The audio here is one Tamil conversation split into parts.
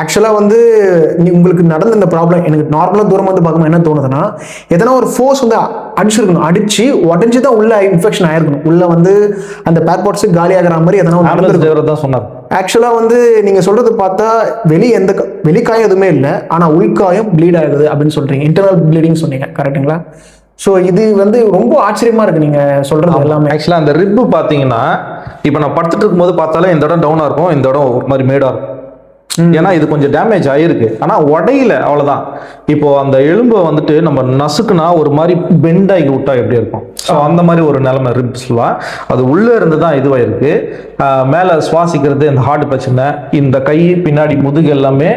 ஆக்சுவலாக வந்து உங்களுக்கு நடந்த இந்த ப்ராப்ளம் எனக்கு நார்மலாக தூரம் வந்து பார்க்கும்போது என்ன தோணுதுன்னா, எதனா ஒரு ஃபோர்ஸ் வந்து அடிச்சிருக்கணும், அடிச்சு உடஞ்சி தான் உள்ள இன்ஃபெக்ஷன் ஆயிருக்கணும், உள்ள வந்து அந்த பேர்பாட்ஸ் காலி ஆகிற மாதிரி எதனா தான் சொன்னார். ஆக்சுவலாக வந்து நீங்கள் சொல்றது பார்த்தா வெளிக்காயம் எதுவுமே இல்லை, ஆனால் உள்காயம் ப்ளீட் ஆகுது அப்படின்னு சொல்றீங்க, இன்டர்னல் ப்ளீடிங் சொன்னீங்க, கரெக்டுங்களா? ஸோ இது வந்து ரொம்ப ஆச்சரியமா இருக்கு நீங்க சொல்றது எல்லாமே. ஆக்சுவலாக அந்த ரிப்பு பார்த்தீங்கன்னா இப்போ நான் படுத்துட்டு இருக்கும்போது பார்த்தாலே இந்த இடம் டவுனாக இருக்கும், இந்த இடம் ஒரு மாதிரி மேடாக இருக்கும். ஏன்னா இது கொஞ்சம் டேமேஜ் ஆயிருக்கு, ஆனால் உடையில, அவ்வளோதான். இப்போ அந்த எலும்பை வந்துட்டு நம்ம நசுக்குனா ஒரு மாதிரி பெண்ட் ஆகி விட்டா எப்படி இருக்கும், ஸோ அந்த மாதிரி ஒரு நிலைமை ரிப்ஸ்லாம். அது உள்ளே இருந்து தான் இதுவாயிருக்கு. மேலே சுவாசிக்கிறது, இந்த ஹார்ட் பிரச்சனை, இந்த கை பின்னாடி முதுகு எல்லாமே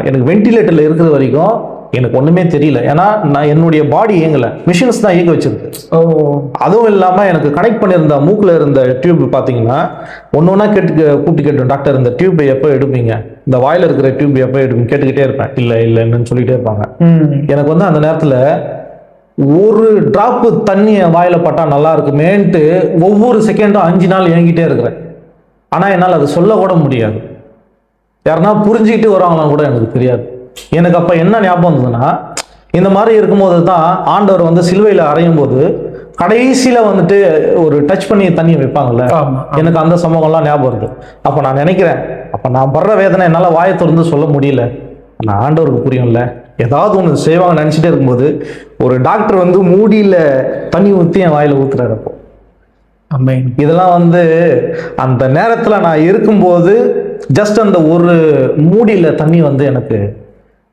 எனக்கு வென்டிலேட்டரில் இருக்கிற வரைக்கும் எனக்கு ஒன்றுமே தெரியல. ஏன்னா நான் என்னுடைய பாடி இயங்கலை, மிஷின்ஸ் தான் இயங்க வச்சிருக்கு. அதுவும் இல்லாமல் எனக்கு கனெக்ட் பண்ணியிருந்த மூக்கில் இருந்த டியூப் பார்த்தீங்கன்னா ஒன்று ஒன்றா கூப்பிட்டு கேட்டேன், டாக்டர் இந்த டியூப் எப்போ எடுப்பீங்க, இந்த வாயில் இருக்கிற டியூப் எப்போ எடுப்பீங்க கேட்டுக்கிட்டே இருப்பேன். இல்லைன்னு சொல்லிகிட்டே இருப்பாங்க. எனக்கு வந்து அந்த நேரத்தில் ஒரு டிராப்பு தண்ணி வாயில் பட்டால் நல்லா இருக்குமேன்ட்டு ஒவ்வொரு செகண்டும் 5 நாள் இயங்கிட்டே இருக்கிறேன். ஆனால் என்னால் அதை சொல்ல கூட முடியாது. யாருன்னா புரிஞ்சுக்கிட்டு வருவாங்களான்னு கூட எனக்கு தெரியாது. எனக்கு அப்போ என்ன ஞாபகம் வந்ததுன்னா, இந்த மாதிரி இருக்கும்போது தான் ஆண்டவர் வந்து சிலுவையில் அறையும் போது கடைசியில் வந்துட்டு ஒரு டச் பண்ணி தண்ணியை வைப்பாங்கல்ல, எனக்கு அந்த சம்பவம்லாம் ஞாபகம் வருது. அப்போ நான் நினைக்கிறேன், அப்போ நான் படுற வேதனை என்னால் வாயை திறந்து சொல்ல முடியல, நான் ஆண்டவருக்கு புரியும்ல, ஏதாவது ஒன்று செய்வாங்க நினச்சிட்டே இருக்கும்போது ஒரு டாக்டர் வந்து மூடியில் தண்ணி ஊற்றி என் வாயில் ஊற்றுறாரு. அப்போ இதெல்லாம் வந்து அந்த நேரத்தில் நான் இருக்கும்போது ஜஸ்ட் அந்த ஒரு மூடியில் தண்ணி வந்து எனக்கு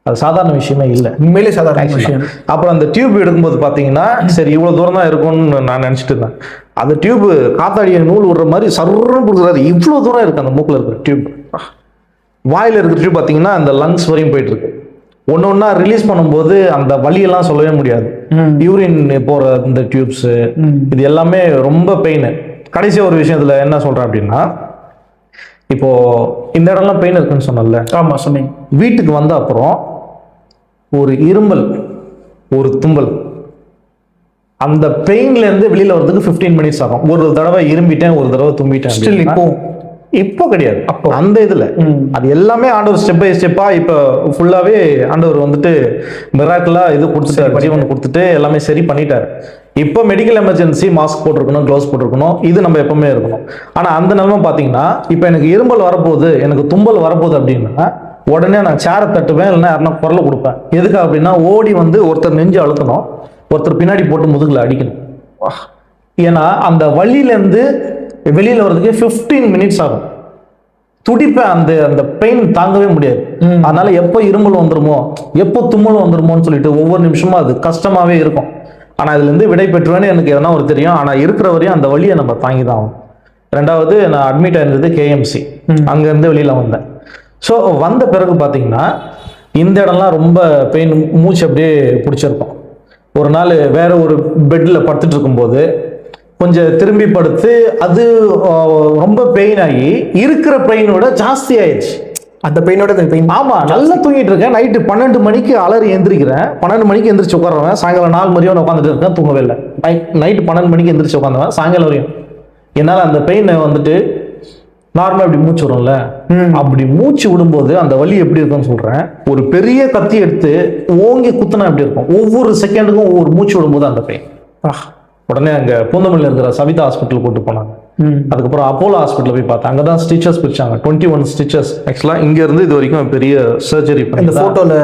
அது சாதாரண விஷயமே இல்லை, உண்மையிலே சாதாரண விஷயம். அப்புறம் அந்த டியூப் எடுக்கும்போது பார்த்தீங்கன்னா சரி இவ்வளோ தூரம் தான் இருக்கும்னு நான் நினச்சிட்டு இருந்தேன். அந்த டியூப் காத்தாடிய நூல் விடுற மாதிரி சர்றன்னு கொடுக்குறாரு, இவ்வளோ தூரம் இருக்குது அந்த மூக்கில் இருக்கிற டியூப். வாயில் இருக்கிற டியூப் பார்த்தீங்கன்னா அந்த லங்ஸ் வரையும் போயிட்டு இருக்கு. ஒன்று ஒன்றா ரிலீஸ் பண்ணும்போது அந்த வலியெல்லாம் சொல்லவே முடியாது. யூரின் போகிற இந்த டியூப்ஸ் இது எல்லாமே ரொம்ப பெயின். கடைசி ஒரு விஷயத்துல என்ன சொல்கிறேன் அப்படின்னா, இப்போ இந்த இடம்லாம் பெயின் இருக்குன்னு சொன்னல. ஆமாம் சொன்னீங்க. வீட்டுக்கு வந்த அப்புறம் ஒரு இருமல், ஒரு தும்பல், அந்த பெயின்லேருந்து வெளியில் வரதுக்கு 15 மினிட்ஸ் ஆகும். ஒரு தடவை இரும்பிட்டேன், ஒரு தடவை தும்பிட்டேன். இப்போ கிடையாது, அப்போ அந்த இதில் அது எல்லாமே ஆண்டவர் ஸ்டெப் பை ஸ்டெப்பாக இப்போ ஃபுல்லாகவே ஆண்டவர் வந்துட்டு மிராக்கிளாக இது கொடுத்துட்டாரு, ஜீவன் கொடுத்துட்டு எல்லாமே சரி பண்ணிட்டாரு. இப்போ மெடிக்கல் எமர்ஜென்சி மாஸ்க் போட்டிருக்கணும், க்ளவுஸ் போட்டிருக்கணும், இது நம்ம எப்பவுமே இருக்கணும். ஆனால் அந்த நிலைமை பார்த்தீங்கன்னா இப்போ எனக்கு இரும்பல் வரப்போகுது, எனக்கு தும்பல் வரப்போகுது அப்படின்னா உடனே நான் சேரை தட்டுவேன், இல்லைன்னா யாருன்னா குரலை கொடுப்பேன். எதுக்கு அப்படின்னா ஓடி வந்து ஒருத்தர் நெஞ்சு அழுத்தணும், ஒருத்தர் பின்னாடி போட்டு முதுகில் அடிக்கணும். ஏன்னா அந்த வழியிலேருந்து வெளியில் வர்றதுக்கு 15 மினிட்ஸ் ஆகும். துடிப்பேன், அந்த பெயின் தாங்கவே முடியாது. அதனால எப்போ இருமல் வந்துருமோ, எப்போ தும்மல் வந்துருமோன்னு சொல்லிட்டு ஒவ்வொரு நிமிஷமும் அது கஷ்டமாவே இருக்கும். ஆனால் இதுலேருந்து விடை பெற்றுவேன்னு எனக்கு எதனா ஒரு தெரியும். ஆனால் இருக்கிற வரையும் அந்த வழியை நம்ம தாங்கி தான் ஆகும். ரெண்டாவது நான் அட்மிட் ஆயிருந்தது KMC, அங்கேருந்து வெளியில் வந்தேன். ஸோ வந்த பிறகு பார்த்தீங்கன்னா இந்த இடம்லாம் ரொம்ப பெயின், மூச்சு அப்படியே பிடிச்சிருக்கும். ஒரு நாள் வேற ஒரு பெட்டில் படுத்துட்டு இருக்கும்போது கொஞ்சம் திரும்பி படுத்து அது ரொம்ப பெயின் ஆகி இருக்கிற பெயினோட ஜாஸ்தி ஆயிடுச்சு. அந்த பெயினோட பெயின். ஆமா, நல்லா தூங்கிட்டு இருக்கேன். நைட்டு 12 மணிக்கு அலறி எந்திரிக்கிறேன். 12 மணிக்கு எந்திரிச்சு உட்காருவேன். சாயங்காலம் 4 மணியோட உட்காந்துட்டு இருக்கேன், தூங்கவே இல்லை. நைட்டு 12 மணிக்கு எந்திரிச்சு உட்காந்துவேன், சாயங்காலம் வரையும் என்னால் அந்த பெயினை வந்துட்டு நார்மலாக இப்படி மூச்சு விடும்ல, அப்படி மூச்சு விடும்போது அந்த வலி எப்படி இருக்குன்னு சொல்றேன். ஒரு பெரிய கத்தி எடுத்து ஓங்கி குத்துனா எப்படி இருக்கும், ஒவ்வொரு செகண்டுக்கும் ஒவ்வொரு மூச்சு விடும்போது அந்த பெயின். உடனே அங்கே பூந்தமல்லியில் இருக்கிற சவிதா ஹாஸ்பிட்டல் கூட்டு போனாங்க. அதுக்கப்புறம் அப்போலோ ஹாஸ்பிட்டல் போய் பார்த்தேன். அங்கே தான் ஸ்டிச்சஸ் பிடிச்சாங்க, 21 ஸ்டிச்சஸ். ஆக்சுவலாக இங்கேருந்து இது வரைக்கும் பெரிய சர்ஜரி பண்ணி. இந்த ஃபோட்டோவில்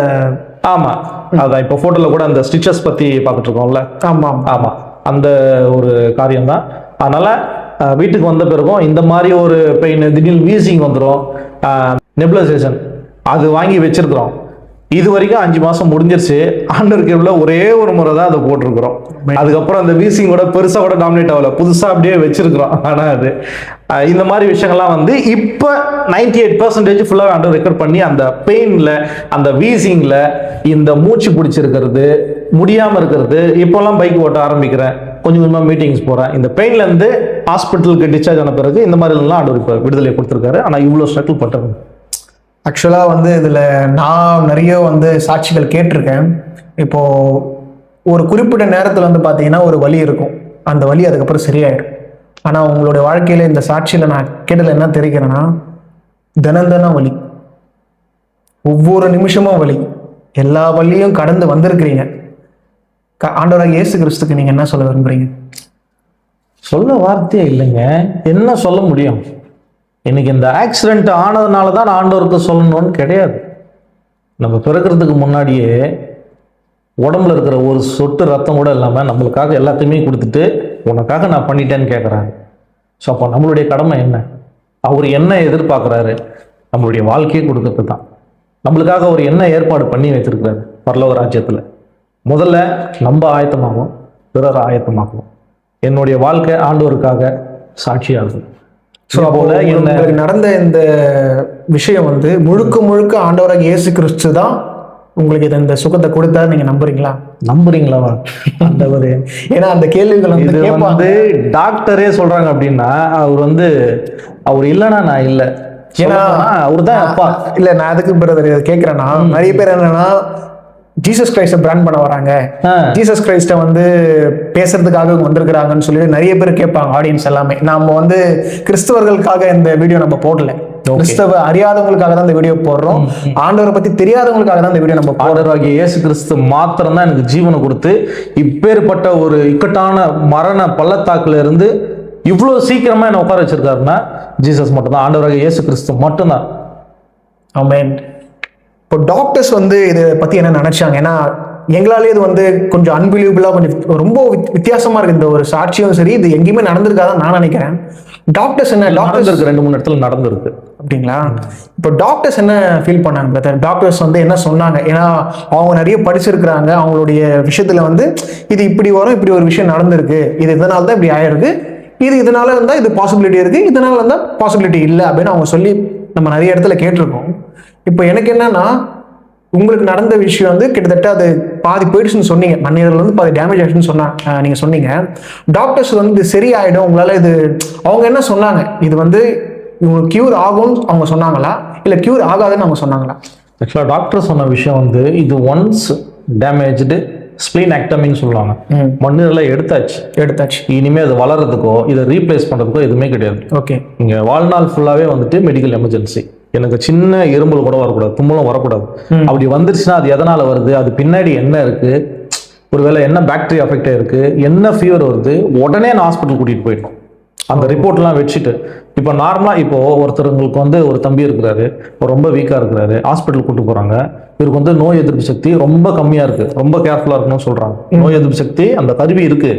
ஆமாம், அதான் இப்போ ஃபோட்டோவில் கூட அந்த ஸ்டிச்சஸ் பற்றி பார்த்துட்டு இருக்கோம்ல. ஆமாம் ஆமாம், அந்த ஒரு காரியம் தான். அதனால் வீட்டுக்கு வந்த பிறகும் இந்த மாதிரி ஒரு பெயின், திடீர்னு வீசிங் வந்துடும், நெபுலைசேஷன் அது வாங்கி வச்சிருக்கிறோம். இது வரைக்கும் 5 மாதம் முடிஞ்சிருச்சு. ஆண்டருக்கு எவ்வளோ ஒரே ஒரு முறை தான் அதை போட்டிருக்கிறோம். அதுக்கப்புறம் அந்த வீசிங் கூட பெருசாக கூட டாமினேட் ஆகல, புதுசாக அப்படியே வச்சிருக்கிறோம். ஆனால் அது இந்த மாதிரி விஷயங்கள்லாம் வந்து இப்போ 98% ஃபுல்லாக ஆண்டவர் ரெக்கவர் பண்ணி அந்த பெயினில், அந்த வீசிங்கில், இந்த மூச்சு பிடிச்சிருக்கிறது, முடியாமல் இருக்கிறது, இப்போல்லாம் பைக் ஓட்ட ஆரம்பிக்கிறேன், கொஞ்சம் கொஞ்சமாக மீட்டிங்ஸ் போகிறேன். இந்த பெயின்லேருந்து ஹாஸ்பிட்டலுக்கு டிஸ்சார்ஜ் ஆன பிறகு இந்த மாதிரிலாம் ஆண்டவர் இப்போ விடுதலை கொடுத்துருக்காரு. ஆனால் இவ்வளோ ஸ்ட்ரகிள் பட்டது. ஆக்சுவலாக வந்து இதில் நான் நிறைய வந்து சாட்சிகள் கேட்டிருக்கேன். இப்போது ஒரு குறிப்பிட்ட நேரத்தில் வந்து பார்த்தீங்கன்னா ஒரு வலி இருக்கும், அந்த வலி அதுக்கப்புறம் சரியாயிடும். ஆனால் உங்களுடைய வாழ்க்கையில் இந்த சாட்சியில் நான் கேட்டதில் என்ன தெரிவிக்கிறேன்னா, தினம் வலி, ஒவ்வொரு நிமிஷமும் வலி, எல்லா வலியும் கடந்து வந்திருக்கிறீங்க. ஆண்டவராக இயேசு கிறிஸ்துக்கு நீங்க என்ன சொல்ல விரும்புறீங்க? சொல்ல வார்த்தையே இல்லைங்க. என்ன சொல்ல முடியும்? இன்னைக்கு இந்த ஆக்சிடென்ட் ஆனதுனால தான் ஆண்டவருக்கு சொல்லணும்னு கிடையாது. நம்ம பிறக்கிறதுக்கு முன்னாடியே உடம்புல இருக்கிற ஒரு சொட்டு ரத்தம் கூட இல்லாமல் நம்மளுக்காக எல்லாத்தையுமே கொடுத்துட்டு உனக்காக நான் பண்ணிட்டேன்னு கேட்குறாரு. ஸோ அப்போ நம்மளுடைய கடமை என்ன? அவர் என்ன எதிர்பார்க்குறாரு? நம்மளுடைய வாழ்க்கையை கொடுக்கறது தான். நம்மளுக்காக அவர் என்ன ஏற்பாடு பண்ணி வைத்திருக்கிறாரு பரலோக ராஜ்யத்தில்? முதல்ல நம்ம ஆயத்தமாகும், பிறர் ஆயத்தமாகும். என்னுடைய வாழ்க்கை ஆண்டவருக்காக சாட்சியாகும். ஸோ போல உங்களுக்கு நடந்த இந்த விஷயம் வந்து முழுக்க முழுக்க ஆண்டவராக இயேசு கிறிஸ்து தான் உங்களுக்கு இந்த சுகத்தை கொடுத்தா நீங்க நம்புறீங்களா? நம்புறீங்களா? ஆண்டவரே, ஏன்னா அந்த கேள்விகள் வந்து டாக்டரே சொல்றாங்க அப்படின்னா அவர் இல்லைன்னா நான் இல்லை. ஏன்னா அவர் தான் அப்பா. இல்ல, நான் அதுக்கு பிரதர் கேட்கிறேன்னா, நிறைய பேர் என்னன்னா ஜீசஸ் கிரைஸ்ட பிராண்ட் பண்ண வராங்க, ஜீசஸ் கிரைஸ்ட வந்து பேசுறதுக்காக வந்திருக்கிறாங்கன்னு சொல்லிட்டு நிறைய பேர் கேட்பாங்க. ஆடியன்ஸ் எல்லாமே நம்ம கிறிஸ்தவர்களுக்காக இந்த வீடியோ நம்ம போடல, கிறிஸ்தவ அறியாதவங்களுக்காக தான் இந்த வீடியோ போடுறோம். ஆண்டவரை பத்தி தெரியாதவங்களுக்காக தான் இந்த வீடியோ நம்ம ஆண்டவராகிய இயேசு கிறிஸ்து மாத்திரம் தான் எனக்கு ஜீவனை கொடுத்து இப்பேற்பட்ட ஒரு இக்கட்டான மரண பள்ளத்தாக்குல இருந்து இவ்வளவு சீக்கிரமா என்ன உட்கார வச்சிருக்காருன்னா ஜீசஸ் மட்டும் தான். ஆண்டவராகிய இயேசு கிறிஸ்து மட்டும்தான். ஆமென். இப்போ டாக்டர்ஸ் இதை பத்தி என்ன நினைச்சாங்க? ஏன்னா எங்களாலே இது கொஞ்சம் அன்பிலீவபிளா, கொஞ்சம் ரொம்ப வித்தியாசமா இருக்கு. இந்த ஒரு சாட்சியும் சரி, இது எங்கேயுமே நடந்திருக்காதான் நான் நினைக்கிறேன். டாக்டர்ஸ் என்ன, டாக்டர்ஸ் 2-3 இடத்துல நடந்திருக்கு. அப்படிங்களா? இப்போ டாக்டர்ஸ் என்ன ஃபீல் பண்ணாங்க பிரதர்? டாக்டர்ஸ் என்ன சொன்னாங்க? ஏன்னா அவங்க நிறைய படிச்சிருக்கிறாங்க. அவங்களுடைய விஷயத்துல இது இப்படி வரும், இப்படி ஒரு விஷயம் நடந்திருக்கு, இது இதனால தான் இப்படி ஆயிருக்கு, இது இதனால இருந்தா இது பாசிபிலிட்டி இருக்கு, இதனால இருந்தா பாசிபிலிட்டி இல்லை அப்படின்னு அவங்க சொல்லி நம்ம நிறைய இடத்துல கேட்டிருக்கோம். இப்போ எனக்கு என்னன்னா, உங்களுக்கு நடந்த விஷயம் கிட்டத்தட்ட அது பாதி போயிடுச்சுன்னு சொன்னீங்க, மண்ணீரல் பாதி டேமேஜ் ஆயிடுச்சுன்னு நீங்க சொன்னீங்க. டாக்டர்ஸ் இது சரியாயிடும் உங்களால, இது அவங்க என்ன சொன்னாங்க? இது இவங்களுக்கு கியூர் ஆகும்னு அவங்க சொன்னாங்களா, இல்ல கியூர் ஆகாதுன்னு அவங்க சொன்னாங்களா? ஆக்சுவலா டாக்டர் சொன்ன விஷயம் இது ஒன்ஸ் டேமேஜ்டு ஸ்பிளீனெக்டமின்னு சொல்லுவாங்க. மண்ணீரலை எடுத்தாச்சு, இனிமே அது வளர்றதுக்கோ இதை ரீப்ளேஸ் பண்றதுக்கோ எதுவுமே கிடையாது. ஓகே, இங்க வாழ்நாள் ஃபுல்லாவே மெடிக்கல் எமர்ஜென்சி. எனக்கு சின்ன இரும்பல் கூட வரக்கூடாது, தும்மலும் வரக்கூடாது. அப்படி வந்துருச்சுன்னா அது எதனால வருது, அது பின்னாடி என்ன இருக்கு, ஒருவேளை என்ன பாக்டீரியா அஃபெக்ட் ஆயிருக்கு, என்ன ஃபீவர் வருது, உடனே நான் ஹாஸ்பிட்டல் கூட்டிட்டு போயிட்டோம். அந்த ரிப்போர்ட்லாம் வச்சுட்டு இப்போ நார்மலா இப்போ ஒருத்தருக்கு ஒரு தம்பி இருக்கிறாரு, ரொம்ப வீக்கா இருக்கிறாரு, ஹாஸ்பிட்டல் கூட்டு போறாங்க. இவருக்கு நோய் எதிர்ப்பு சக்தி ரொம்ப கம்மியா இருக்கு, ரொம்ப கேர்ஃபுல்லா இருக்கணும்னு சொல்றாங்க. நோய் எதிர்ப்பு சக்தி அந்த கருவி இருக்கு,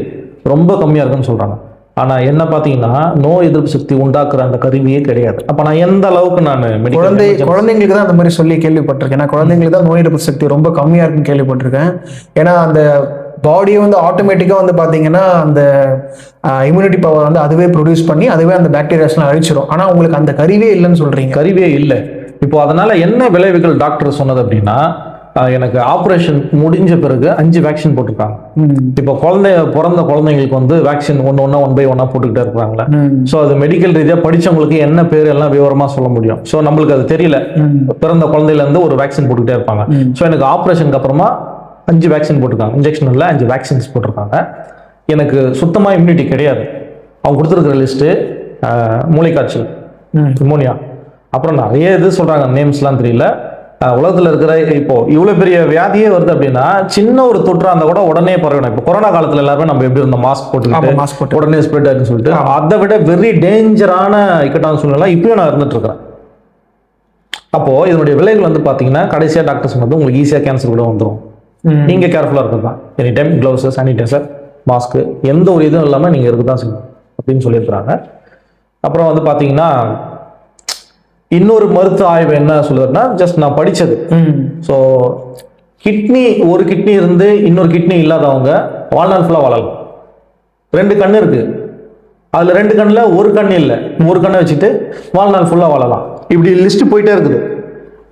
ரொம்ப கம்மியா இருக்குன்னு சொல்றாங்க. ஆனா என்ன பாத்தீங்கன்னா நோய் எதிர்ப்பு சக்தி உண்டாக்குற அந்த கருவியே கிடையாது. அப்ப நான் எந்த அளவுக்கு நான் குழந்தைங்களுக்கு தான் அந்த மாதிரி சொல்லி கேள்விப்பட்டிருக்கேன். ஏன்னா குழந்தைங்களுக்கு தான் நோய் எதிர்ப்பு சக்தி ரொம்ப கம்மியா இருக்குன்னு கேள்விப்பட்டிருக்கேன். ஏன்னா அந்த பாடியை ஆட்டோமேட்டிக்கா பாத்தீங்கன்னா அந்த இம்யூனிட்டி பவர் அதுவே ப்ரொடியூஸ் பண்ணி அதுவே அந்த பாக்டீரியாஸ்லாம் அழிச்சிடும். ஆனா உங்களுக்கு அந்த கருவியே இல்லைன்னு சொல்றீங்க. கருவியே இல்லை. இப்போ அதனால என்ன விளைவுகள் டாக்டர் சொன்னது அப்படின்னா, எனக்கு ஆப்ரேஷன் முடிஞ்ச பிறகு 5 வேக்சின் போட்டிருக்காங்க. இப்போ பிறந்த குழந்தைங்களுக்கு வேக்சின் ஒன் பை ஒன்னா போட்டுக்கிட்டே இருக்கிறாங்களா. ஸோ அது மெடிக்கல் ரீதியா படிச்சவங்களுக்கு என்ன பேர் எல்லாம் விவரமா சொல்ல முடியும். ஸோ நம்மளுக்கு அது தெரியல. பிறந்த குழந்தையில இருந்து ஒரு வேக்சின் போட்டுக்கிட்டே இருப்பாங்க. ஸோ எனக்கு ஆப்ரேஷனுக்கு அப்புறமா 5 வேக்சின் போட்டிருக்காங்க. இன்ஜெக்ஷன் இல்லை, 5 வேக்சின்ஸ் போட்டிருக்காங்க. எனக்கு சுத்தமா இம்யூனிட்டி கிடையாது. அவங்க கொடுத்துருக்கிற லிஸ்ட்டு மூளைக்காய்ச்சல், நிமோனியா, அப்புறம் நிறைய இது சொல்றாங்க, நேம்ஸ்லாம் தெரியல. உலகத்துல இருக்கிற இப்போ இவ்வளவு பெரிய வியாதியே வருது அப்படின்னா சின்ன ஒரு தொற்றா இருந்தா கூட உடனே பரவணும். இப்போ கொரோனா காலத்துல எல்லாருமே நம்ம எப்படி இருந்தோம், மாஸ்க் போட்டு உடனே ஸ்ப்ரெட் ஆகுன்னு சொல்லிட்டு, அதை விட வெரி டேஞ்சரான இக்கட்டான சூழ்நிலை இப்பயும் நான் இருந்துட்டு இருக்கிறேன். அப்போ இதனுடைய விலைகள் பாத்தீங்கன்னா கடைசியா டாக்டர் சொன்னது உங்களுக்கு ஈஸியா கேன்சர் கூட வந்துடும். நீங்க கேர்ஃபுல்லா இருக்கிறது தான். Any time gloves, sanitiser, mask, எந்த ஒரு இதுவும் இல்லாம நீங்க இருக்குதான் செய்யணும் அப்படின்னு சொல்லியிருக்கிறாங்க. அப்புறம் பாத்தீங்கன்னா இன்னொரு மருத்துவ ஆய்வு என்ன சொல்லுதுன்னா, ஜஸ்ட் நான் படிச்சது. ஸோ ஒரு கிட்னி இருந்து இன்னொரு கிட்னி இல்லாதவங்க வாழ்நாள் ஃபுல்லாக வாழலாம். 2 கண்ணு இருக்கு, அதுல 2 கண்ணுல ஒரு கண்ணு இல்லை, ஒரு கண்ணை வச்சுட்டு வாழ்நாள் ஃபுல்லாக வாழலாம். இப்படி லிஸ்ட் போயிட்டே இருக்குது.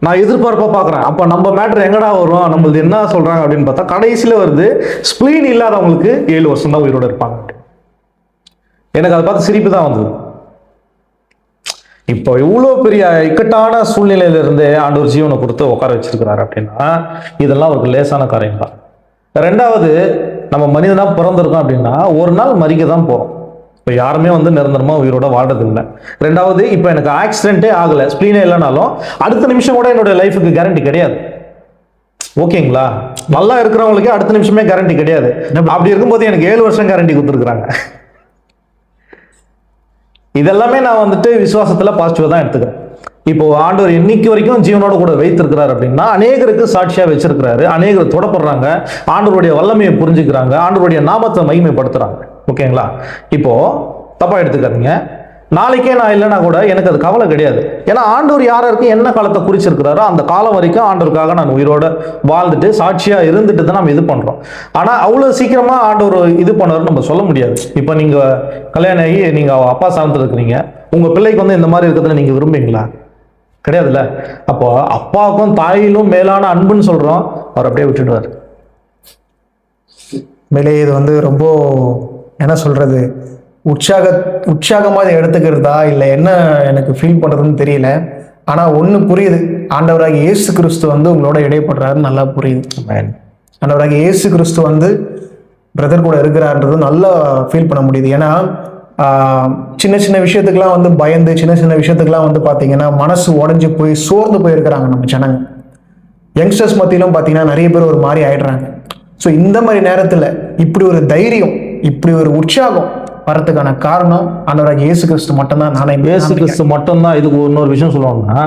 நான் எதிர்பார்ப்பா பார்க்குறேன். அப்போ நம்ம மேட்ரு எங்கடா வரும், நம்மளது என்ன சொல்றாங்க அப்படின்னு பார்த்தா கடைசியில் வருது ஸ்பிளீன் இல்லாதவங்களுக்கு 7 வருஷம் தான் உயிரோடு இருப்பாங்க. எனக்கு அதை பார்த்து சிரிப்பு தான் வந்தது. இப்போ இவ்வளோ பெரிய இக்கட்டான சூழ்நிலையில இருந்தே ஆண்டவர் ஜீவனை கொடுத்து உட்கார வச்சிருக்கிறாரு அப்படின்னா இதெல்லாம் ஒரு லேசான காரியம் தான். 2வது, நம்ம மனிதனா பிறந்திருக்கோம் அப்படின்னா ஒரு நாள் மறிக்க தான் போறோம். இப்போ யாருமே வந்து நிரந்தரமா உயிரோட வாழ்றது இல்லை. ரெண்டாவது, இப்போ எனக்கு ஆக்சிடென்ட்டே ஆகலை, ஸ்ப்ளீனே இல்லைனாலும் அடுத்த நிமிஷம் கூட என்னோட லைஃபுக்கு கேரண்டி கிடையாது. ஓகேங்களா? நல்லா இருக்கிறவங்களுக்கே அடுத்த நிமிஷமே கேரண்டி கிடையாது. அப்படி இருக்கும்போது எனக்கு 7 வருஷம் கேரண்டி கொடுத்துருக்குறாங்க. இதெல்லாமே நான் வந்துட்டு விசுவாசத்துல பாசிட்டிவா தான் எடுத்துக்கிறேன். இப்போ ஆண்டவர் இன்னைக்கு வரைக்கும் ஜீவனோட கூட வைத்திருக்கிறார் அப்படின்னா அநேகருக்கு சாட்சியா வச்சிருக்கிறாரு. அநேகர் தொடப்படுறாங்க, ஆண்டவருடைய வல்லமையை புரிஞ்சுக்கிறாங்க, ஆண்டவருடைய நாமத்தை மகிமைப்படுத்துறாங்க. ஓகேங்களா? இப்போ தப்பா எடுத்துக்காதீங்க, நாளைக்கே நான் இல்லைன்னா கூட எனக்கு அது கவலை கிடையாது. ஏன்னா ஆண்டவர் யாருக்கு என்ன காலத்தை குறிச்சிருக்கிறாரோ அந்த காலம் வரைக்கும் ஆண்டவருக்காக நான் உயிரோட வாழ்ந்துட்டு சாட்சியா இருந்துட்டு தான் நம்ம இது பண்றோம். ஆனா அவ்வளவு சீக்கிரமா ஆண்டவர் இது பண்ணுவாருன்னு நம்ம சொல்ல முடியாது. இப்போ நீங்க கல்யாணம் ஆகி நீங்க அப்பா சார்ந்து இருக்கிறீங்க, உங்க பிள்ளைக்கு வந்து இந்த மாதிரி இருக்கிறதுல நீங்க விரும்புவீங்களா? கிடையாதுல்ல. அப்போ அப்பாவுக்கும் தாயிலும் மேலான அன்புன்னு சொல்றோம், அவர் அப்படியே விட்டுடுவார். மேலே இது வந்து ரொம்ப என்ன சொல்றது, உற்சாகமாக இதை எடுத்துக்கிறதா இல்லை என்ன எனக்கு ஃபீல் பண்ணுறதுன்னு தெரியல. ஆனால் ஒன்று புரியுது, ஆண்டவராகிய இயேசு கிறிஸ்து வந்து உங்களோட இடைப்படுறாருன்னு நல்லா புரியுது. ஆண்டவராகிய இயேசு கிறிஸ்து வந்து பிரதர் கூட இருக்கிறாருன்றது நல்லா ஃபீல் பண்ண முடியுது. ஏன்னா சின்ன சின்ன விஷயத்துக்கெல்லாம் வந்து பயந்து, சின்ன சின்ன விஷயத்துக்கெல்லாம் வந்து பார்த்தீங்கன்னா மனசு உடஞ்சி போய் சோர்ந்து போயிருக்கிறாங்க நம்ம ஜனங்க. யங்ஸ்டர்ஸ் மத்தியிலும் பார்த்தீங்கன்னா நிறைய பேர் ஒரு மாதிரி ஆயிடுறாங்க. ஸோ இந்த மாதிரி நேரத்தில் இப்படி ஒரு தைரியம், இப்படி ஒரு உற்சாகம் வரதுக்கான காரணம் ஆண்டவராகிய இயேசு கிறிஸ்து மட்டும்தான். நானே இயேசு கிறிஸ்து மட்டும்தான். இதுக்கு இன்னொரு விஷயம் சொல்லுவாங்கன்னா,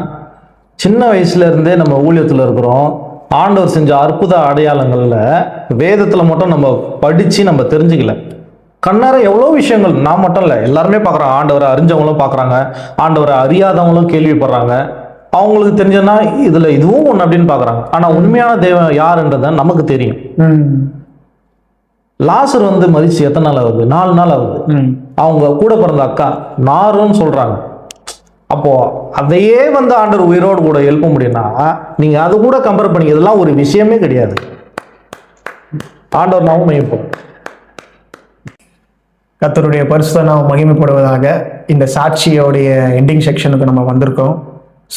சின்ன வயசுல இருந்தே நம்ம ஊழியத்தில் இருக்கிறோம், ஆண்டவர் செஞ்ச அற்புத அடையாளங்கள்ல வேதத்துல மட்டும் நம்ம படிச்சு நம்ம தெரிஞ்சுக்கல. கண்ணார எவ்வளோ விஷயங்கள் நான் மட்டும் இல்லை, எல்லாருமே பார்க்குறாங்க. ஆண்டவரை அறிஞ்சவங்களும் பார்க்குறாங்க, ஆண்டவரை அறியாதவங்களும் கேள்விப்படுறாங்க. அவங்களுக்கு தெரிஞ்சதுன்னா இதுல இதுவும் ஒன்று அப்படின்னு பார்க்குறாங்க. ஆனால் உண்மையான தேவன் யாருன்றத நமக்கு தெரியும். லாசர் வந்து மரிச்சு எத்தனை நாள் ஆகுது? 4 நாள் ஆகுது. அவங்க கூட பிறந்த அக்கா நாருன்னு சொல்றாங்க. அப்போ அதையே வந்து ஆண்டவர் உயிரோடு கூட எழுப்ப முடியும்னா நீங்க அது கூட கம்பேர் பண்ணி, இதெல்லாம் ஒரு விஷயமே கிடையாது. ஆண்டவர் நாமும் மகிமைப்படும். கர்த்தருடைய பரிசுத்த நாமம் மகிமைப்படுவதாக. இந்த சாட்சியோடைய எண்டிங் செக்ஷனுக்கு நம்ம வந்திருக்கோம்.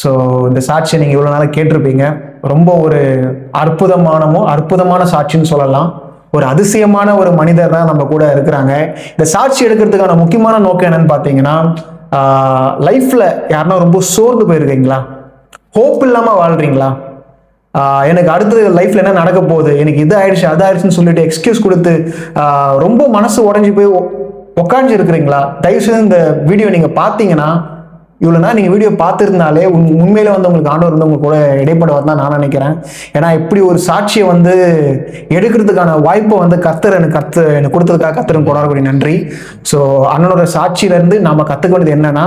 ஸோ இந்த சாட்சியை நீங்கள் இவ்வளோ நாளாக கேட்டிருப்பீங்க. ரொம்ப ஒரு அற்புதமான சாட்சின்னு சொல்லலாம். ஒரு அதிசயமான ஒரு மனிதர் தான் நம்ம கூட இருக்கிறாங்க. இந்த சாட்சி எடுக்கிறதுக்கான முக்கியமான நோக்கம் என்னன்னு பார்த்தீங்கன்னா, லைஃப்ல யாருன்னா ரொம்ப சோர்ந்து போயிருக்கீங்களா? ஹோப் இல்லாமல் வாழ்றீங்களா? எனக்கு அடுத்து லைஃப்ல என்ன நடக்க போகுது, எனக்கு இது ஆயிடுச்சு அது ஆயிடுச்சுன்னு சொல்லிட்டு எக்ஸ்கியூஸ் கொடுத்து ரொம்ப மனசு உடஞ்சி போய் உட்காந்து இருக்கிறீங்களா? தயவுசெய்து இந்த வீடியோ நீங்க பார்த்தீங்கன்னா, இவ்வளோனா நீங்கள் வீடியோ பார்த்துருந்தாலே உண்மையில வந்து உங்களுக்கு ஆண்டவர் வந்து உங்களுக்கு கூட இடைப்படுவார் தான் நான் நினைக்கிறேன். ஏன்னா இப்படி ஒரு சாட்சியை வந்து எடுக்கிறதுக்கான வாய்ப்பை வந்து கர்த்தர் எனக்கு கொடுத்ததுக்காக கர்த்தருக்கு கொண்டாடக்கூடிய நன்றி. ஸோ அண்ணனோட சாட்சியிலேருந்து நாம் கற்றுக்க வேண்டியது என்னன்னா,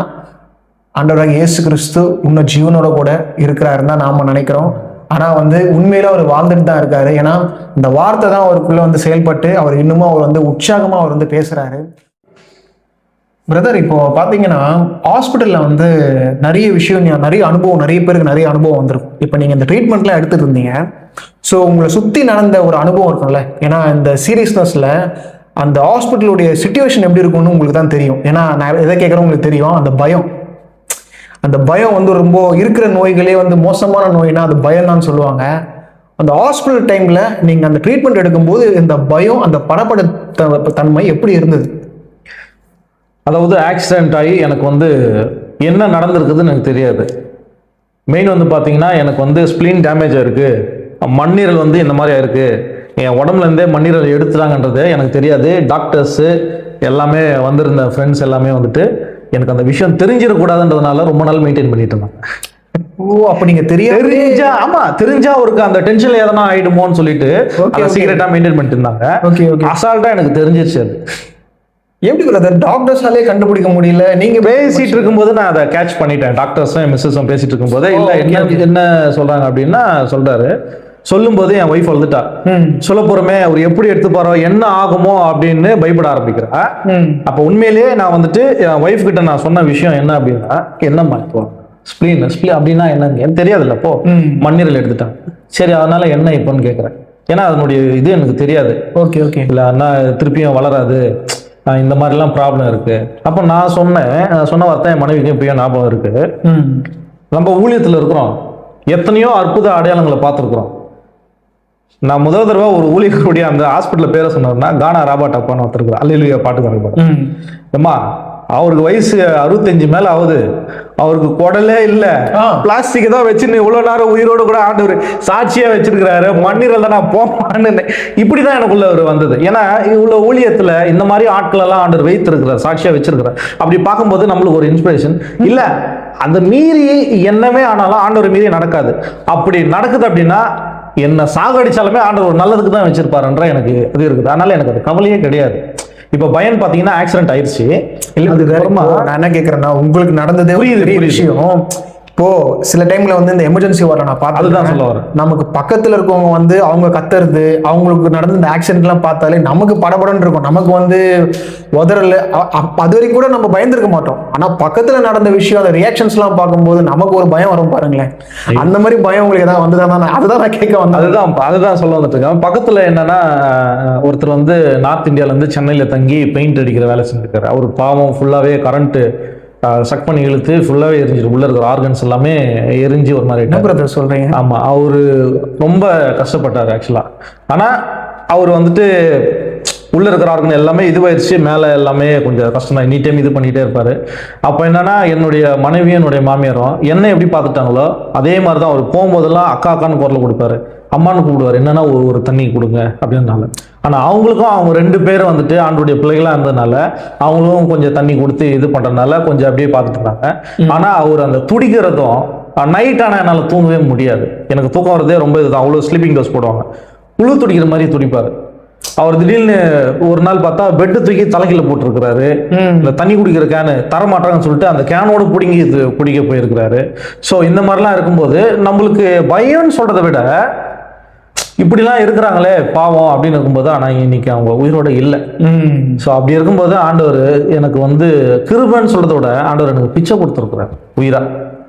ஆண்டவராக இயேசு கிறிஸ்து இன்னும் ஜீவனோட கூட இருக்கிறாருன்னு தான் நாம் நினைக்கிறோம். ஆனால் வந்து உண்மையில அவர் வாழ்ந்துட்டு தான் இருக்காரு. ஏன்னா இந்த வார்த்தை தான் அவருக்குள்ள வந்து செயல்பட்டு அவர் இன்னமும் அவர் வந்து உற்சாகமாக அவர் வந்து பேசுறாரு. பிரதர், இப்போ பார்த்தீங்கன்னா ஹாஸ்பிட்டலில் வந்து நிறைய விஷயம், நிறைய அனுபவம், நிறைய பேருக்கு நிறைய அனுபவம் வந்திருக்கும். இப்போ நீங்கள் இந்த ட்ரீட்மெண்ட்லாம் எடுத்துட்டு இருந்தீங்க. ஸோ உங்களை சுற்றி நடந்த ஒரு அனுபவம் இருக்கும்ல. ஏன்னா இந்த சீரியஸ்னஸில் அந்த ஹாஸ்பிட்டலுடைய சிச்சுவேஷன் எப்படி இருக்கும்னு உங்களுக்கு தான் தெரியும். ஏன்னா நான் எதை கேட்குறேன் உங்களுக்கு தெரியும். அந்த பயம் வந்து ரொம்ப இருக்கிற நோய்களே வந்து மோசமான நோய்னா அது பயம் தான் சொல்லுவாங்க. அந்த ஹாஸ்பிட்டல் டைமில் நீங்கள் அந்த ட்ரீட்மெண்ட் எடுக்கும்போது இந்த பயம், அந்த படப்பட தன்மை எப்படி இருந்தது? அதாவது ஆக்சிடென்ட் ஆகி எனக்கு வந்து என்ன நடந்திருக்குதுன்னு எனக்கு தெரியாது. மெயின் வந்து பார்த்தீங்கன்னா எனக்கு வந்து ஸ்ப்ளீன் டேமேஜ் ஆயிருக்கு, மண்ணீரல் வந்து இந்த மாதிரி ஆயிருக்கு, என் உடம்புலேருந்தே மண்ணீரல் எடுத்துட்டாங்கன்றது எனக்கு தெரியாது. டாக்டர்ஸு எல்லாமே வந்திருந்த ஃப்ரெண்ட்ஸ் எல்லாமே வந்துட்டு எனக்கு அந்த விஷயம் தெரிஞ்சிடக்கூடாதுன்றதுனால ரொம்ப நாள் மெயின்டைன் பண்ணிட்டு இருந்தாங்க. ஓ, அப்ப நீங்க தெரிஞ்சா? ஆமா, தெரிஞ்சா அவருக்கு அந்த டென்ஷன்ல எதனா ஆயிடுமோன்னு சொல்லிட்டு சீக்கிரட்டா மெயின்டைன் பண்ணிட்டு இருந்தாங்க. அசால்ட்டா எனக்கு தெரிஞ்சிருச்சு. அது எப்படி பிரதர் டாக்டர்ஸாலே கண்டுபிடிக்க முடியல? நீங்க பேசிட்டு இருக்கும்போது நான் அதை கேட்ச் பண்ணிட்டேன். டாக்டர்ஸும் மிஸ்ஸஸும் பேசிட்டு இருக்கும்போது இல்ல என்ன சொல்றாங்க அப்படின்னா சொல்றாரு. சொல்லும்போது என் ஒய்ஃப் வந்துட்டா. சொல்ல போறமே அவர் எப்படி எடுத்துப்பாரோ, என்ன ஆகுமோ அப்படின்னு பயப்பட ஆரம்பிக்கிறா. அப்ப உண்மையிலேயே நான் வந்துட்டு என் ஒய்ஃப் கிட்ட நான் சொன்ன விஷயம் என்ன அப்படின்னா, என்னம்மா இப்போ ஸ்ப்ளீன் அப்படின்னா என்னன்னு எனக்கு தெரியாதுல்ல. அப்போ மண்ணீரல் எடுத்துட்டான். சரி, அதனால என்ன இப்போன்னு கேட்குறேன். ஏன்னா அதனுடைய இது எனக்கு தெரியாது. ஓகே ஓகே இல்லை அண்ணா திருப்பியும் வளராது, இந்த மாதிரிலாம் ப்ராப்ளம் இருக்கு. அப்போ நான் சொன்ன வார்த்தை என் மனைவிக்கும் இப்பயும் ஞாபகம் இருக்கு. நம்ம ஊழியத்தில் இருக்கிறோம், எத்தனையோ அற்புத அடையாளங்களை பார்த்துருக்குறோம். நான் முதல் தடவை ஒரு ஊழியர்களுடைய அந்த ஹாஸ்பிட்டல் பேரை சொன்னார்னா கானா ராபாட் அப்பான்னு ஒருத்தருக்கு அல்லேலூயா பாட்டுக்காரர். ஏம்மா அவருக்கு வயசு 65 மேல ஆகுது, அவருக்கு குடலே இல்ல, பிளாஸ்டிக் தான் வச்சு இவ்வளவு நேரம் உயிரோடு கூட ஆண்டவர் சாட்சியா வச்சிருக்கிறாரு, மண்ணீரல் தான் நான் போமான்னு இப்படிதான் எனக்குள்ள ஒரு வந்தது. ஏன்னா இவ்வளவு ஊழியத்துல இந்த மாதிரி ஆட்கள் எல்லாம் ஆண்டவர் வைத்திருக்கிறார், சாட்சியா வச்சிருக்கிறார். அப்படி பார்க்கும்போது நம்மளுக்கு ஒரு இன்ஸ்பிரேஷன் இல்ல. அந்த மீறி என்னமே ஆனாலும் ஆண்டவர் மீறி நடக்காது. அப்படி நடக்குது அப்படின்னா என்ன சாகடிச்சாலுமே ஆண்டவர் ஒரு நல்லதுக்கு தான் வச்சிருப்பாருன்ற எனக்கு இது இருக்குது. அதனால எனக்கு அது கவலையே கிடையாது. இப்ப பயன் பாத்தீங்கன்னா ஆக்சிடென்ட் ஆயிடுச்சு. இல்ல அது நான் என்ன கேக்குறேன்னா, உங்களுக்கு நடந்ததே பெரிய விஷயம். இப்போ சில டைம்ல வந்து இந்த எமர்ஜென்சி வர நான் பார்த்து அதுதான் சொல்ல வரேன். நமக்கு பக்கத்துல இருக்கவங்க வந்து அவங்க கத்துறது, அவங்களுக்கு நடந்த இந்த ஆக்சிடென்ட் எல்லாம் பார்த்தாலே நமக்கு படபடன்னு இருக்கும். நமக்கு வந்து உதறல அது வரைக்கும் கூட நம்ம பயந்துருக்க மாட்டோம். ஆனா பக்கத்துல நடந்த விஷயம், அந்த ரியாக்ஷன்ஸ் எல்லாம் பார்க்கும்போது நமக்கு ஒரு பயம் வரும் பாருங்களேன். அந்த மாதிரி பயம் உங்களுக்கு ஏதாவது வந்துதான்? அதுதான் நான் கேட்க வந்தேன். அதுதான் சொல்ல வந்துட்டு இருக்கேன். பக்கத்துல என்னன்னா, ஒருத்தர் வந்து நார்த் இந்தியால இருந்து சென்னையில தங்கி பெயிண்ட் அடிக்கிற வேலை செஞ்சுருக்காரு. அவர் பாவம் ஃபுல்லாவே கரண்ட் சக் பண்ணி இழுத்து ஃபுல்லாவே எரிஞ்சிடும். உள்ள இருக்கிற ஆர்கன்ஸ் எல்லாமே எரிஞ்சு ஒரு மாதிரி சொல்றீங்க. ஆமா, அவரு ரொம்ப கஷ்டப்பட்டாரு ஆக்சுவலா. ஆனா அவர் வந்துட்டு உள்ள இருக்கிற ஆர்கன் எல்லாமே இதுவாயிருச்சு, மேல எல்லாமே கொஞ்சம் கஷ்டம் தான். எனி டைம் இது பண்ணிட்டே இருப்பாரு. அப்ப என்னன்னா, என்னுடைய மனைவியும் என்னுடைய மாமியாரும் என்ன எப்படி பார்த்துட்டாங்களோ அதே மாதிரிதான் அவர் போகும்போதெல்லாம் அக்கா அக்கான்னு குரல் கொடுப்பாரு, அம்மான்னு கூப்பிடுவார். என்னன்னா ஒரு தண்ணி கொடுங்க அப்படின்னால. ஆனா அவங்களுக்கும் அவங்க 2 பேரும் வந்துட்டு ஆண்டுடைய பிள்ளைகளா இருந்ததுனால அவங்களும் கொஞ்சம் தண்ணி கொடுத்து இது பண்றதுனால கொஞ்சம் அப்படியே பார்த்துட்டு இருந்தாங்க. ஆனா அவர் அந்த துடிக்கிறதும் நைட் ஆனா என்னால தூங்கவே முடியாது. எனக்கு தூக்கம் வரதே ரொம்ப இதுதான். அவ்வளவு ஸ்லீப்பிங் டோஸ் போடுவாங்க. புழு துடிக்கிற மாதிரி துடிப்பாரு. அவர் திடீர்னு ஒரு நாள் பார்த்தா பெட்டு தூக்கி தலைக்கீழ போட்டுருக்கிறாரு. இந்த தண்ணி குடிக்கிற கேனு தரமாட்டாங்கன்னு சொல்லிட்டு அந்த கேனோட பிடிங்கி குடிக்க போயிருக்கிறாரு. ஸோ இந்த மாதிரிலாம் இருக்கும்போது நம்மளுக்கு பயம்னு சொல்றதை விட இப்படிலாம் இருக்கிறாங்களே பாவம் அப்படின்னு இருக்கும்போது, ஆனா இன்னைக்கு அவங்க உயிரோட இல்லை. ஸோ அப்படி இருக்கும்போது ஆண்டவர் எனக்கு வந்து கிருபைன்னு சொல்றதை விட ஆண்டவர் எனக்கு பிச்சை கொடுத்துருக்குறாரு உயிரா.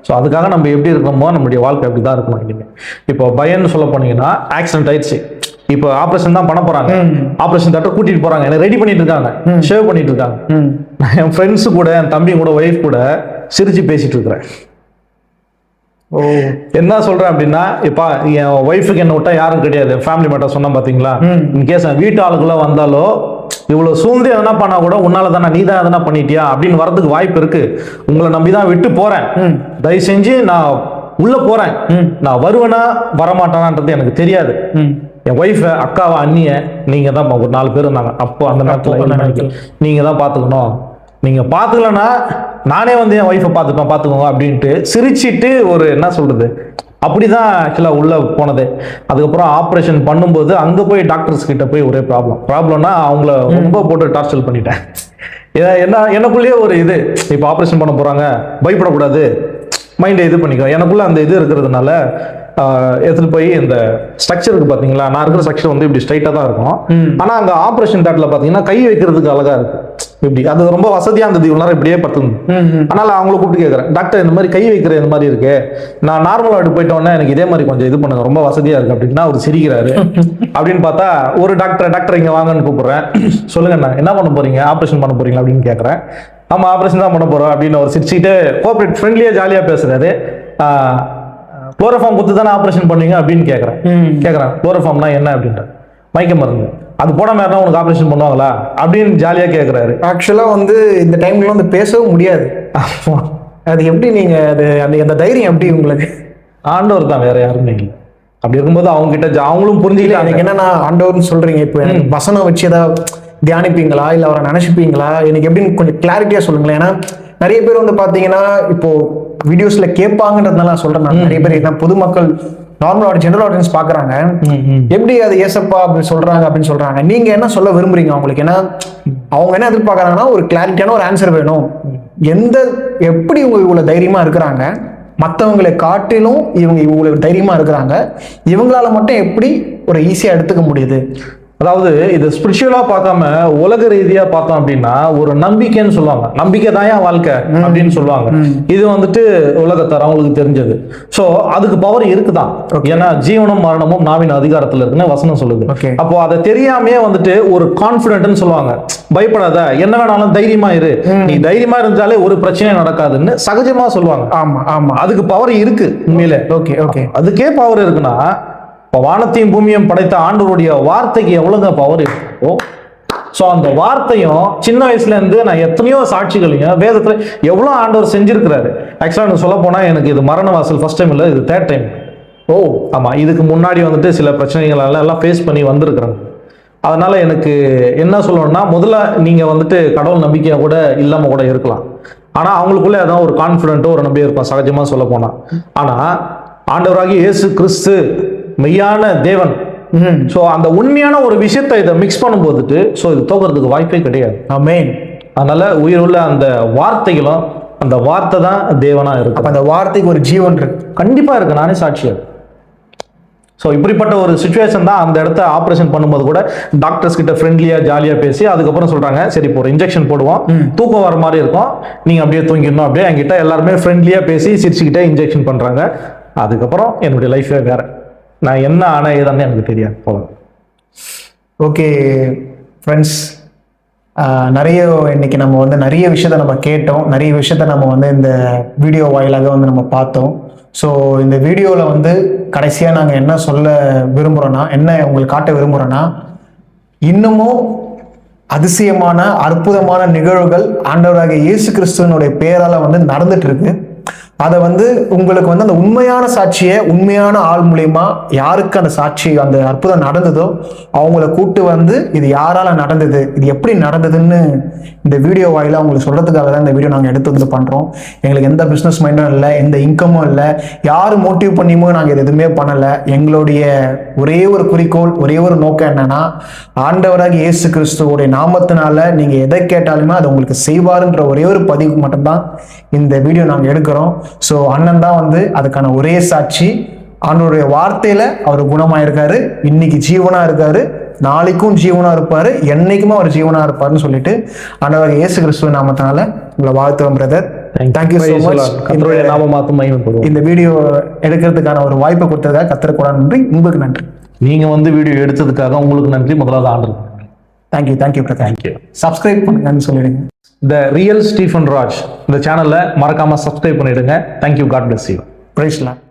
ஸோ அதுக்காக நம்ம எப்படி இருக்கோமோ நம்மளுடைய வாழ்க்கை அப்படி தான் இருக்கணும் இனிமே. இப்போ பயன்னு சொல்ல போனீங்கன்னா, ஆக்சிடென்ட் ஆயிடுச்சு, இப்போ ஆபரேஷன் தான் பண்ண போறாங்க. ஆபரேஷன் டாக்டர் கூட்டிட்டு போறாங்க, எனக்கு ரெடி பண்ணிட்டு இருக்காங்க, ஷேவ் பண்ணிட்டு இருக்காங்க. என் ஃப்ரெண்ட்ஸ் கூட, என் தம்பி கூட, ஒய்ஃப் கூட சிரிச்சு பேசிட்டு இருக்கிறேன். என்ன சொல்றேன் அப்படின்னா, இப்ப என் ஒய்ஃபுக்கு என்ன விட்டா யாரும் கிடையாது, ஃபேமிலி மேட்டர் சொன்னா பாத்தீங்களா. இன்கேஸ் வீட்டு ஆளுக்குள்ள வந்தாலோ இவ்வளவு சூழ்ந்து எதனா பண்ணா கூட உன்னால தானே, நீ தான் எதனா பண்ணிட்டியா அப்படின்னு வரதுக்கு வாய்ப்பு இருக்கு. உங்களை நம்பிதான் விட்டு போறேன், தயவு செஞ்சு நான் உள்ள போறேன், நான் வருவேனா வரமாட்டானான்றது எனக்கு தெரியாது. என் ஒய்ஃப, அக்காவா, அண்ணிய நீங்க தான் ஒரு 4 பேர் இருந்தாங்க அப்போ அந்த நேரத்தில், நீங்க தான் பாத்துக்கணும். நீங்க பாத்துக்கலன்னா நானே வந்து என் ஒய்ஃபை பாத்துக்கோங்க அப்படின்ட்டு சிரிச்சிட்டு ஒரு என்ன சொல்றது அப்படிதான் ஆக்சுவலா உள்ள போனது. அதுக்கப்புறம் ஆப்ரேஷன் பண்ணும்போது அங்க போய் டாக்டர்ஸ் கிட்ட போய் ஒரே ப்ராப்ளம்னா அவங்கள ரொம்ப போட்டு டார்ச்சர் பண்ணிட்டேன். எனக்குள்ளேயே ஒரு இது, இப்போ ஆப்ரேஷன் பண்ண போறாங்க, பயப்படக்கூடாது, மைண்டை இது பண்ணிக்கோ. எனக்குள்ள அந்த இது இருக்கிறதுனால எடுத்துட்டு போய் இந்த ஸ்ட்ரக்சருக்கு பாத்தீங்களா, நான் இருக்கிற ஸ்ட்ரக்சர் வந்து இப்படி ஸ்ட்ரைட்டா தான் இருக்கும். ஆனா அங்க ஆப்ரேஷன் தேட்டர்ல பாத்தீங்கன்னா கை வைக்கிறதுக்கு அழகா இருக்கு, இப்படி அது ரொம்ப வசதியா இருந்தது. இவ்வளவு நேரம் இப்படியே பத்துது. அதனால அவங்கள கூப்பிட்டு கேட்கறேன், டாக்டர் இந்த மாதிரி கை வைக்கிற இந்த மாதிரி இருக்கு, நான் நார்மலா அப்படி போயிட்டோன்னே எனக்கு இதே மாதிரி கொஞ்சம் இது பண்ணுங்க, ரொம்ப வசதியா இருக்கு அப்படின்னா அவர் சிரிக்கிறாரு. அப்படின்னு பார்த்தா ஒரு டாக்டர் இங்க வாங்கன்னு கூப்பிடுறேன். சொல்லுங்க நான் என்ன பண்ண போறீங்க, ஆப்ரேஷன் பண்ண போறீங்களா அப்படின்னு கேட்கறேன். ஆமா ஆப்ரேஷன் தான் பண்ண போறோம் அப்படின்னு அவர் சிரிச்சுட்டு கோஆபரேட் ஃப்ரெண்ட்லியா ஜாலியா பேசுறாரு. குளோரோஃபார்ம் கொடுத்து தானே ஆப்ரேஷன் பண்ணுவீங்க அப்படின்னு கேட்கறேன். குளோரோஃபார்ம்னா என்ன அப்படின்ற, மயக்க மருந்து, அது போட மாதிரி உனக்கு ஆப்ரேஷன் பண்ணுவாங்களா அப்படின்னு ஜாலியா கேட்கறாரு. ஆக்சுவலா வந்து இந்த டைம்ல வந்து பேசவும் முடியாது. அது எப்படி நீங்க அது அந்த தைரியம் எப்படி உங்களுக்கு? ஆண்டவர் தான், வேற யாருமே இல்லை. அப்படி இருக்கும்போது அவங்க கிட்ட அவங்களும் புரிஞ்சுக்கிட்டு, எனக்கு என்னன்னா ஆண்டவர்னு சொல்றீங்க, இப்போ எனக்கு வசனம் வச்சு ஏதாவது தியானிப்பீங்களா இல்ல அவரை நினைச்சுப்பீங்களா, எனக்கு எப்படின்னு கொஞ்சம் கிளாரிட்டியா சொல்லுங்களேன். ஏன்னா நிறைய பேர் வந்து பாத்தீங்கன்னா இப்போ வீடியோஸ்ல கேட்பாங்கன்றதுனால சொல்றேன். நிறைய பேர் என்ன பொதுமக்கள் நார்மல் ஜெனரல் ஆடியன்ஸ் பாக்குறாங்க, எப்படி அது ஏசப்பா அப்படி சொல்றாங்க அப்படின்னு சொல்றாங்க. நீங்க என்ன சொல்ல விரும்புறீங்க அவங்களுக்கு? ஏன்னா அவங்க என்ன எதிர்பார்க்கறாங்கன்னா ஒரு கிளாரிட்டியான ஒரு ஆன்சர் வேணும். எப்படி இவங்க இவ்வளவு தைரியமா இருக்கிறாங்க, மற்றவங்களை காட்டிலும் இவங்க இவ்வளவு தைரியமா இருக்கிறாங்க, இவங்களால மட்டும் எப்படி ஒரு ஈஸியா எடுத்துக்க முடியுது? அதாவது இது ஸ்பிரிச்சுவலா பார்க்காம உலக ரீதியா பார்த்தோம் அப்படின்னா ஒரு நம்பிக்கைன்னு சொல்லுவாங்க. நம்பிக்கை தான் என் வாழ்க்கை அப்படின்னு சொல்லுவாங்க. இது வந்துட்டு உலகத்தார் அவங்களுக்கு தெரிஞ்சது. சோ அதுக்கு பவர் இருக்குதான். ஏன்னா ஜீவனும் மரணமும் நாவின் அதிகாரத்துல இருக்குன்னு வசனம் சொல்லுது. அப்போ அதை தெரியாமே வந்துட்டு ஒரு கான்பிடென்ட்னு சொல்லுவாங்க, பயப்படாத, என்ன வேணாலும் தைரியமா இரு, நீ தைரியமா இருந்தாலே ஒரு பிரச்சனையும் நடக்காதுன்னு சகஜமா சொல்லுவாங்க. ஆமா ஆமா, அதுக்கு பவர் இருக்கு உண்மையில. ஓகே ஓகே, அதுக்கே பவர் இருக்குன்னா இப்போ வானத்தையும் பூமியும் படைத்த ஆண்டவருடைய வார்த்தைக்கு எவ்வளோங்க பவர் இருக்கோ, ஸோ அந்த வார்த்தையும் சின்ன வயசுல இருந்து நான் எத்தனையோ சாட்சிகளையும் வேதத்துல எவ்வளோ ஆண்டவர் செஞ்சிருக்கிறாரு. ஆக்சுவலாக எனக்கு சொல்ல போனா எனக்கு இது மரண வாசல் ஃபர்ஸ்ட் டைம் இல்லை, இது தேர்ட் டைம். ஓ ஆமா, இதுக்கு முன்னாடி வந்துட்டு சில பிரச்சனைகள் எல்லாம் ஃபேஸ் பண்ணி வந்திருக்கிறேன். அதனால எனக்கு என்ன சொல்லணும்னா, முதல்ல நீங்க வந்துட்டு கடவுள் நம்பிக்கையா கூட இல்லாம கூட இருக்கலாம், ஆனா அவங்களுக்குள்ள ஏதாவது ஒரு கான்ஃபிடென்ட்டோ ஒரு நம்பிக்கை இருக்கும் சகஜமா சொல்ல போனா. ஆனா ஆண்டவராகிய இயேசு கிறிஸ்து மெய்யான தேவன். ஸோ அந்த உண்மையான ஒரு விஷயத்தை இதை மிக்ஸ் பண்ணும்போதுட்டு ஸோ இது தோக்கிறதுக்கு வாய்ப்பே கிடையாது. ஆமென். அதனால உயிர் உள்ள அந்த வார்த்தைகளும், அந்த வார்த்தை தான் தேவனா இருக்கு. அப்ப அந்த வார்த்தைக்கு ஒரு ஜீவன் இருக்கு. கண்டிப்பா இருக்கு, நானே சாட்சியா. ஸோ இப்படிப்பட்ட ஒரு சுச்சுவேஷன் தான் அந்த இடத்த ஆப்ரேஷன் பண்ணும்போது கூட டாக்டர்ஸ் கிட்ட ஃப்ரெண்ட்லியாக ஜாலியாக பேசி அதுக்கப்புறம் சொல்கிறாங்க, சரி இப்போ ஒரு இன்ஜெக்ஷன் போடுவோம், தூக்கம் வர மாதிரி இருக்கும், நீங்கள் அப்படியே தூங்கிடணும். அப்படியே என்கிட்ட எல்லாருமே ஃப்ரெண்ட்லியாக பேசி சிரிச்சுக்கிட்டே இன்ஜெக்ஷன் பண்ணுறாங்க. அதுக்கப்புறம் என்னுடைய லைஃபே வேற. நான் என்ன ஆனால் ஏதானே எனக்கு தெரியாது போல. ஓகே ஃப்ரெண்ட்ஸ், நிறைய இன்னைக்கு நம்ம வந்து நிறைய விஷயத்த நம்ம கேட்டோம், நிறைய விஷயத்த நம்ம வந்து இந்த வீடியோ வாயிலாக வந்து நம்ம பார்த்தோம். ஸோ இந்த வீடியோவில் வந்து கடைசியாக நாங்கள் என்ன சொல்ல விரும்புகிறோன்னா, என்ன உங்களுக்கு காட்ட விரும்புகிறோன்னா, இன்னமும் அதிசயமான அற்புதமான நிகழ்வுகள் ஆண்டவராகிய இயேசு கிறிஸ்துவனுடைய பேரால் வந்து நடந்துட்டு இருக்கு. அதை வந்து உங்களுக்கு வந்து அந்த உண்மையான சாட்சியை உண்மையான ஆள் மூலியமா யாருக்கு அந்த சாட்சி அந்த அற்புதம் நடந்ததோ அவங்கள கூட்டு வந்து இது யாரால நடந்தது, இது எப்படி நடந்ததுன்னு இந்த வீடியோ வாயில அவங்களுக்கு சொல்றதுக்காக தான் இந்த வீடியோ நாங்கள் எடுத்து வந்து பண்றோம். எங்களுக்கு எந்த பிஸ்னஸ் மைண்டும் இல்லை, எந்த இன்கமும் இல்லை, யார் மோட்டிவ் பண்ணியுமோ நாங்கள் இது எதுவுமே பண்ணலை. எங்களுடைய ஒரே ஒரு குறிக்கோள், ஒரே ஒரு நோக்கம் என்னன்னா, ஆண்டவராக இயேசு கிறிஸ்துவோடைய நாமத்தினால நீங்க எதை கேட்டாலுமே அது உங்களுக்கு செய்வாருன்ற ஒரே ஒரு பதிவு மட்டும்தான் இந்த வீடியோ நாங்கள் எடுக்கிறோம். ஸோ அண்ணன் தான் வந்து அதுக்கான ஒரே சாட்சி. ஆண்டவருடைய வார்த்தையில அவர் குணமாயிருக்காரு, இன்னைக்கு ஜீவனா இருக்காரு, நாளைக்கும் ஜீவனா இருப்பாரு, என்னைக்குமே அவர் ஜீவனா இருப்பாருன்னு சொல்லிட்டு ஆண்டவர் இயேசு கிறிஸ்துவ நாமத்தினால உங்களை வாழ்த்துவோம் பிரதர். Thank you so much. இந்த வீடியோ எடுக்கிறதுக்கான ஒரு வாய்ப்பை கொடுத்ததுக்காக கர்த்தருக்கு நன்றி. உங்களுக்கு நன்றி. நீங்க வந்து வீடியோ எடுத்ததுக்காக உங்களுக்கு நன்றி. முதலாவது ஆண்டு தேங்க்யூ பிரதர். தேங்க்யூ. சப்ஸ்கிரைப் பண்ணுங்கன்னு சொல்லிடுங்க. த ரியல் ஸ்டீஃபன் ராஜ் இந்த சேனலை மறக்காம சப்ஸ்கிரைப் பண்ணிடுங்க. Thank you. God bless you. Praise Lord.